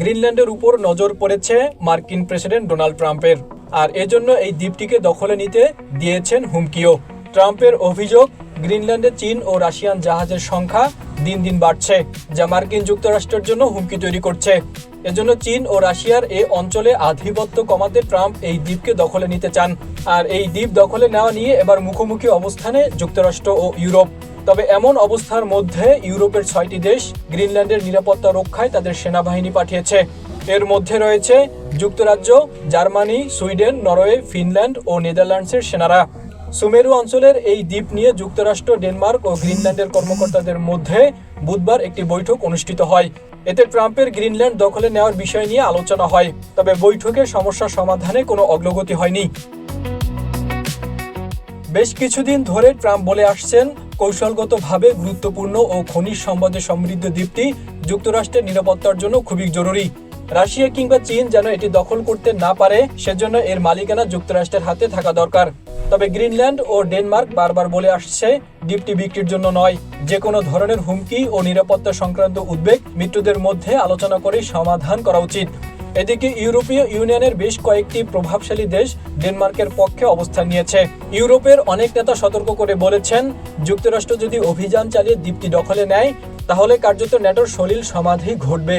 গ্রিনল্যান্ডের উপর নজর পড়েছে মার্কিন প্রেসিডেন্ট ডোনাল্ড ট্রাম্পের, আর এজন্য এই দ্বীপটিকে দখলে নিতে দিয়েছেন হুমকিও। ট্রাম্পের অভিযোগ, গ্রিনল্যান্ডে চীন ও রাশিয়ান জাহাজের সংখ্যা দিন দিন বাড়ছে, যা মার্কিন যুক্তরাষ্ট্রের জন্য হুমকি তৈরি করছে। এজন্য চীন ও রাশিয়ার এই অঞ্চলে আধিপত্য কমাতে ট্রাম্প এই দ্বীপকে দখলে নিতে চান। আর এই দ্বীপ দখলে নেওয়া নিয়ে এবার মুখোমুখি অবস্থানে যুক্তরাষ্ট্র ও ইউরোপ। তবে এমন অবস্থার মধ্যে ইউরোপের 6টি দেশ গ্রিনল্যান্ডের নিরাপত্তা রক্ষায় তাদের সেনাবাহিনী পাঠিয়েছে। এর মধ্যে রয়েছে যুক্তরাজ্য, জার্মানি, সুইডেন, নরওয়ে, ফিনল্যান্ড ও নেদারল্যান্ডসের সেনারা। সুমেরু অঞ্চলের এই দ্বীপ নিয়ে যুক্তরাষ্ট্র, ডেনমার্ক ও গ্রিনল্যান্ডের কর্মকর্তাদের মধ্যে বুধবার একটি বৈঠক অনুষ্ঠিত হয়। এতে ট্রাম্পের গ্রিনল্যান্ড দখলে নেওয়ার বিষয় নিয়ে আলোচনা হয়, তবে বৈঠকে সমস্যা সমাধানে কোনো অগ্রগতি হয়নি। বেশ কিছুদিন ধরে ট্রাম্প বলে আসছেন, কৌশলগতভাবে গুরুত্বপূর্ণ ও খনিজ সম্পদে সমৃদ্ধ দ্বীপটি যুক্তরাষ্ট্রের নিরাপত্তার জন্য খুবই জরুরি। রাশিয়া কিংবা চীন যেন এটি দখল করতে না পারে, সেজন্য এর মালিকানা যুক্তরাষ্ট্রের হাতে থাকা দরকার। তবে গ্রিনল্যান্ড ও ডেনমার্ক বারবার বলে আসছে, দ্বীপটি বিক্রির জন্য নয়। যে কোনো ধরনের হুমকি ও নিরাপত্তা সংক্রান্ত উদ্বেগ মিত্রদের মধ্যে আলোচনা করে সমাধান করা উচিত। এদিকে ইউরোপীয় ইউনিয়নের বেশ কয়েকটি প্রভাবশালী দেশ ডেনমার্কের পক্ষে অবস্থান নিয়েছে। ইউরোপের অনেক নেতা সতর্ক করে বলেছেন, যুক্তরাষ্ট্র যদি অভিযান চালিয়ে দ্বীপটি দখলে নেয়, তাহলে কার্যত ন্যাটোর সলিল সমাধি ঘটবে।